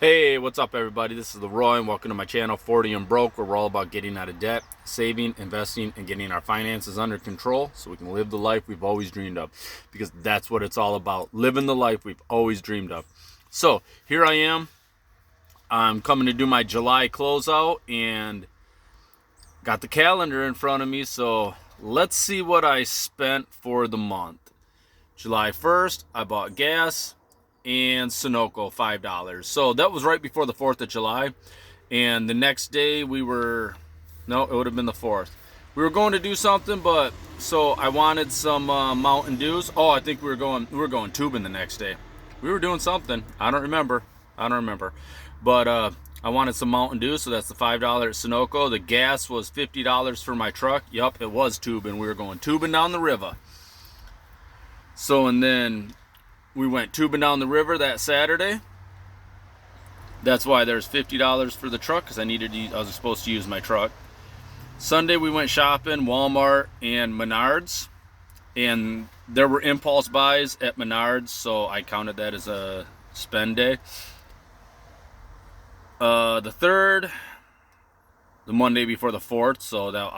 Hey, what's up, everybody? This is Leroy, and welcome to my channel, 40 and Broke, where we're all about getting out of debt, saving, investing, and getting our finances under control so we can live the life we've always dreamed of. Because that's what it's all about, living the life we've always dreamed of. So, here I am. I'm coming to do my July closeout, and got the calendar in front of me, so let's see what I spent for the month. July 1st, I bought gas and Sunoco, $5. So that was right before the 4th of July. And the next day no, it would have been the 4th. We were going to do something, but so I wanted some Mountain Dews. Oh, I think we were going tubing the next day. We were doing something. I don't remember. But I wanted some Mountain Dew, so that's the $5 at Sunoco. The gas was $50 for my truck. Yup, it was tubing. We were going tubing down the river. So, and then we went tubing down the river that Saturday. That's why there's $50 for the truck, because I was supposed to use my truck. Sunday we went shopping, Walmart and Menards, and there were impulse buys at Menards, so I counted that as a spend day. The 3rd, the Monday before the 4th, so that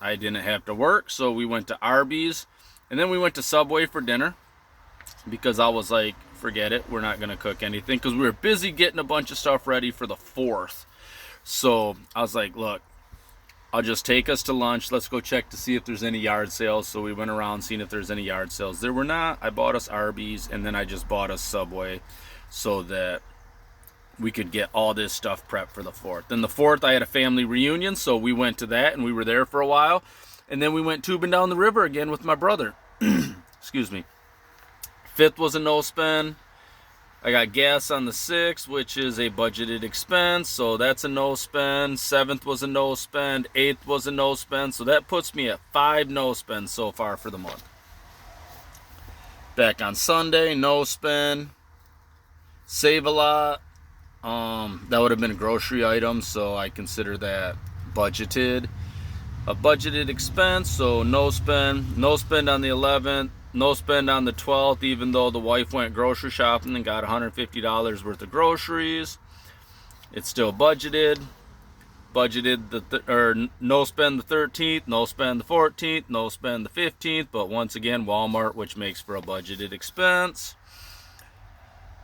I didn't have to work, so we went to Arby's, and then we went to Subway for dinner. Because I was like, forget it, we're not going to cook anything. Because we were busy getting a bunch of stuff ready for the 4th. So I was like, look, I'll just take us to lunch. Let's go check to see if there's any yard sales. So we went around seeing if there's any yard sales. There were not. I bought us Arby's, and then I just bought us Subway so that we could get all this stuff prepped for the 4th. Then the 4th, I had a family reunion, so we went to that, and we were there for a while. And then we went tubing down the river again with my brother. Excuse me. 5th was a no spend. I got gas on the 6th, which is a budgeted expense, so that's a no spend. 7th was a no spend. 8th was a no spend, so that puts me at 5 no spends so far for the month. Back on Sunday, no spend. Save a lot. That would have been grocery items, so I consider that budgeted. A budgeted expense, so no spend. No spend on the 11th. No spend on the 12th, even though the wife went grocery shopping and got $150 worth of groceries. It's still budgeted. No spend the 13th, no spend the 14th, no spend the 15th, but once again, Walmart, which makes for a budgeted expense.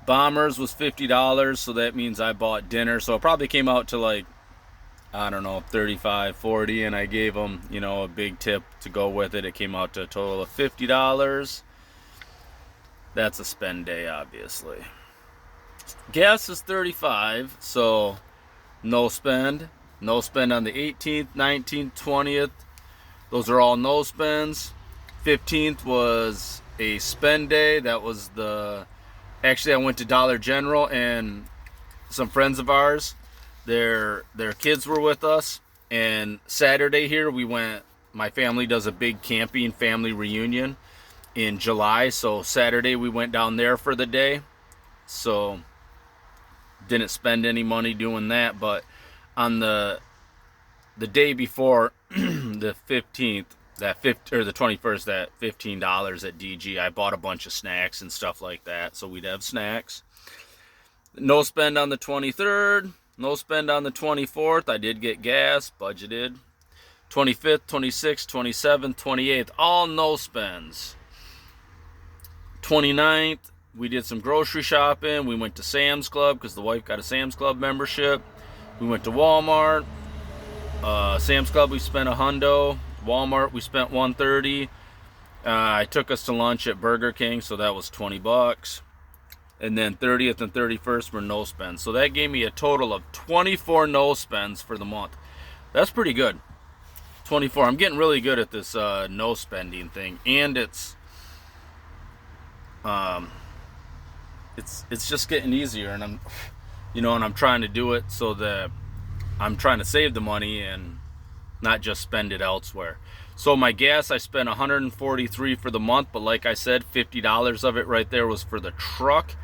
Bombers was $50, so that means I bought dinner, so it probably came out to like, I don't know, 35, 40, and I gave them, a big tip to go with it. It came out to a total of $50. That's a spend day, obviously. Gas is 35, so no spend. No spend on the 18th, 19th, 20th. Those are all no spends. 15th was a spend day. Actually, I went to Dollar General, and some friends of ours, their kids were with us, and Saturday here my family does a big camping family reunion in July, so Saturday we went down there for the day, so didn't spend any money doing that. But on the day before the 15th, or the 21st, that $15 at DG, I bought a bunch of snacks and stuff like that, so we'd have snacks. No spend on the 23rd. No spend on the 24th. I did get gas, budgeted. 25th, 26th, 27th, 28th, all no spends. 29th, we did some grocery shopping. We went to Sam's Club because the wife got a Sam's Club membership. We went to Walmart. Sam's Club, we spent $100. Walmart, we spent $130. I took us to lunch at Burger King, so that was $20. And then 30th and 31st were no spends. So that gave me a total of 24 no spends for the month. That's pretty good. 24. I'm getting really good at this no spending thing, and it's just getting easier, and I'm trying to do it so that I'm trying to save the money and not just spend it elsewhere. So my gas, I spent $143 for the month, but like I said, $50 of it right there was for the truck,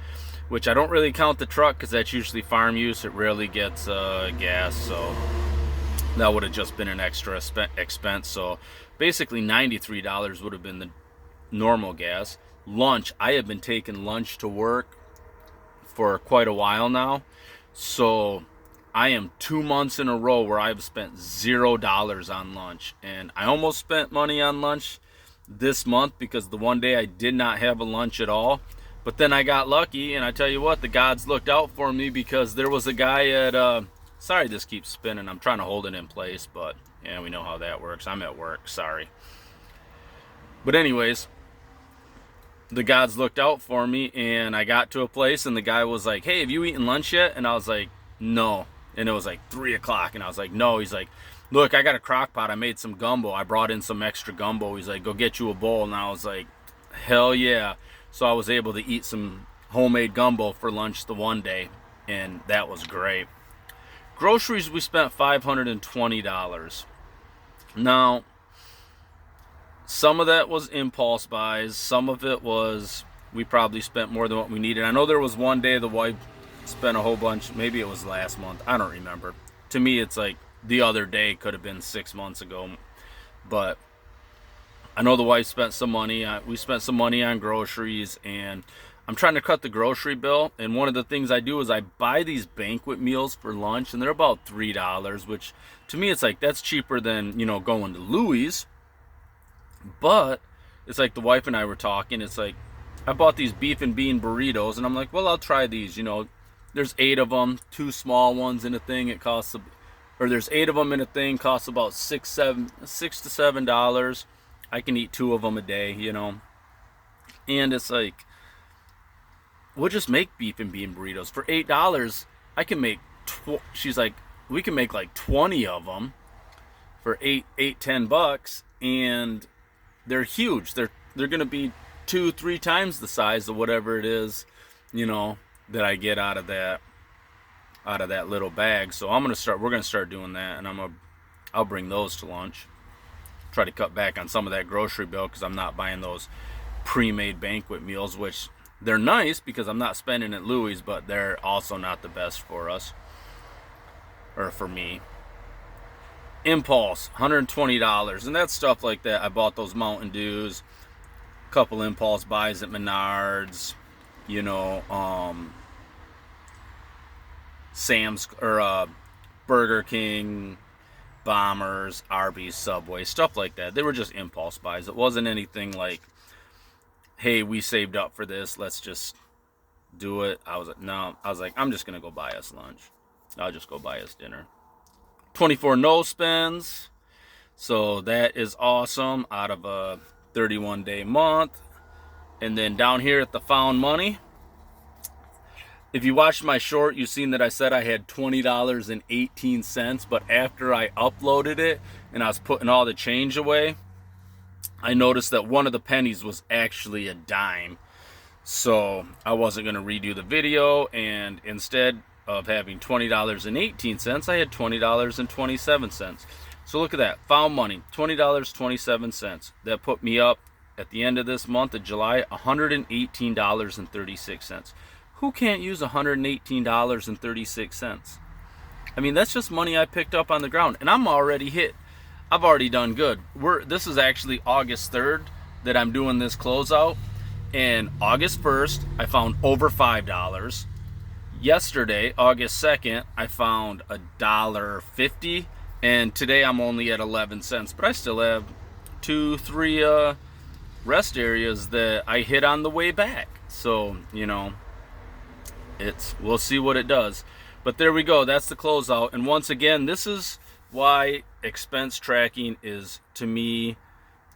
which I don't really count the truck because that's usually farm use. It rarely gets gas, so that would have just been an extra expense. So basically $93 would have been the normal gas. Lunch, I have been taking lunch to work for quite a while now. So I am 2 months in a row where I've spent $0 on lunch. And I almost spent money on lunch this month because the one day I did not have a lunch at all. But then I got lucky, and I tell you what, the gods looked out for me because there was a guy at, sorry this keeps spinning, I'm trying to hold it in place, but yeah, we know how that works. I'm at work, sorry. But anyways, the gods looked out for me, and I got to a place, and the guy was like, hey, have you eaten lunch yet? And I was like, no. And it was like 3 o'clock, and I was like, no. He's like, look, I got a crock pot. I made some gumbo. I brought in some extra gumbo. He's like, go get you a bowl. And I was like, hell yeah. So I was able to eat some homemade gumbo for lunch the one day, and that was great. Groceries, we spent $520. Now, some of that was impulse buys. Some of it was we probably spent more than what we needed. I know there was one day the wife spent a whole bunch. Maybe it was last month. I don't remember. To me, it's like the other day could have been 6 months ago. But I know the wife spent some money. We spent some money on groceries, and I'm trying to cut the grocery bill. And one of the things I do is I buy these banquet meals for lunch, and they're about $3, which to me it's like that's cheaper than, going to Louis. But it's like the wife and I were talking. It's like I bought these beef and bean burritos, and I'm like, well, I'll try these. There's 8 of them, 2 small ones in a thing. It costs, or there's 8 of them in a thing. Costs about $6 to $7. I can eat 2 of them a day, And it's like, we'll just make beef and bean burritos for $8. I can make. She's like, we can make like 20 of them for $10, and they're huge. They're going to be 2-3 times the size of whatever it is, that I get out of that little bag. So we're going to start doing that, and I'll bring those to lunch. Try to cut back on some of that grocery bill because I'm not buying those pre-made banquet meals, which they're nice because I'm not spending at Louis, but they're also not the best for us, or for me. Impulse, $120, and that's stuff like that. I bought those Mountain Dews, a couple impulse buys at Menards, Sam's or Burger King, Bombers, Arby's, Subway, stuff like that. They were just impulse buys. It wasn't anything like, hey, we saved up for this, let's just do it. I was like, I'm just gonna go buy us lunch. I'll just go buy us dinner. 24 no spends, so that is awesome out of a 31-day month. And then down here at the found money, if you watched my short, you've seen that I said I had $20.18, but after I uploaded it and I was putting all the change away, I noticed that one of the pennies was actually a dime. So I wasn't going to redo the video, and instead of having $20.18, I had $20.27. So look at that, found money, $20.27. That put me up at the end of this month of July, $118.36. Who can't use $118.36? I mean, that's just money I picked up on the ground, and I'm already hit. I've already done good. This is actually August 3rd that I'm doing this closeout, and August 1st I found over $5. Yesterday, August 2nd, I found $1.50, and today I'm only at 11 cents. But I still have 2-3 rest areas that I hit on the way back. So, we'll see what it does. But there we go. That's the closeout. And once again, this is why expense tracking is, to me,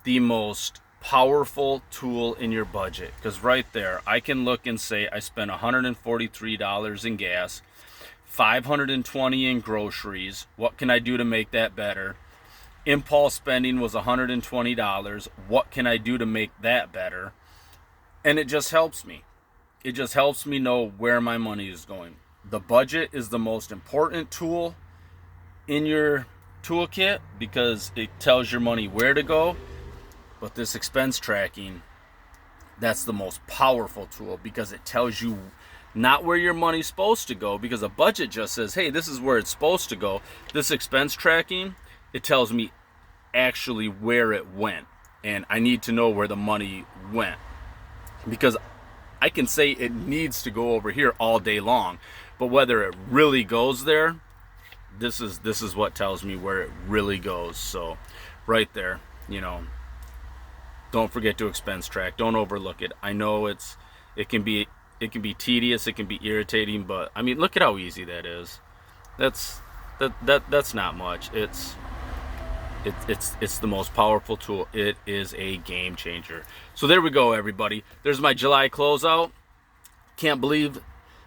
the most powerful tool in your budget. Because right there, I can look and say I spent $143 in gas, $520 in groceries. What can I do to make that better? Impulse spending was $120. What can I do to make that better? And it just helps me. It just helps me know where my money is going. The budget is the most important tool in your toolkit because it tells your money where to go. But this expense tracking, that's the most powerful tool because it tells you not where your money's supposed to go, because a budget just says, hey, this is where it's supposed to go. This expense tracking, it tells me actually where it went, and I need to know where the money went, because I can say it needs to go over here all day long, but whether it really goes there, this is what tells me where it really goes. So right there, you know, don't forget to expense track. Don't overlook it. I know it can be tedious, it can be irritating, but I mean, look at how easy that is. That's not much. It's the most powerful tool. It is a game changer. So there we go, everybody. There's my July closeout. Can't believe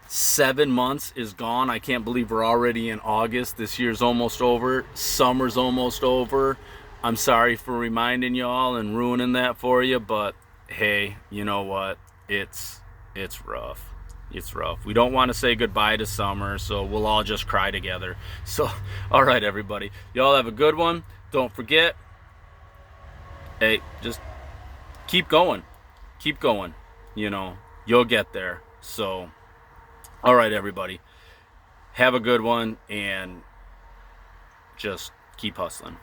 7 months is gone. I can't believe we're already in August. This year's almost over. Summer's almost over. I'm sorry for reminding y'all and ruining that for you, but hey, you know what? It's rough. It's rough. We don't want to say goodbye to summer, so we'll all just cry together. So, all right, everybody. Y'all have a good one. Don't forget, hey, just keep going. Keep going. You know, you'll get there. So, all right, everybody. Have a good one, and just keep hustling.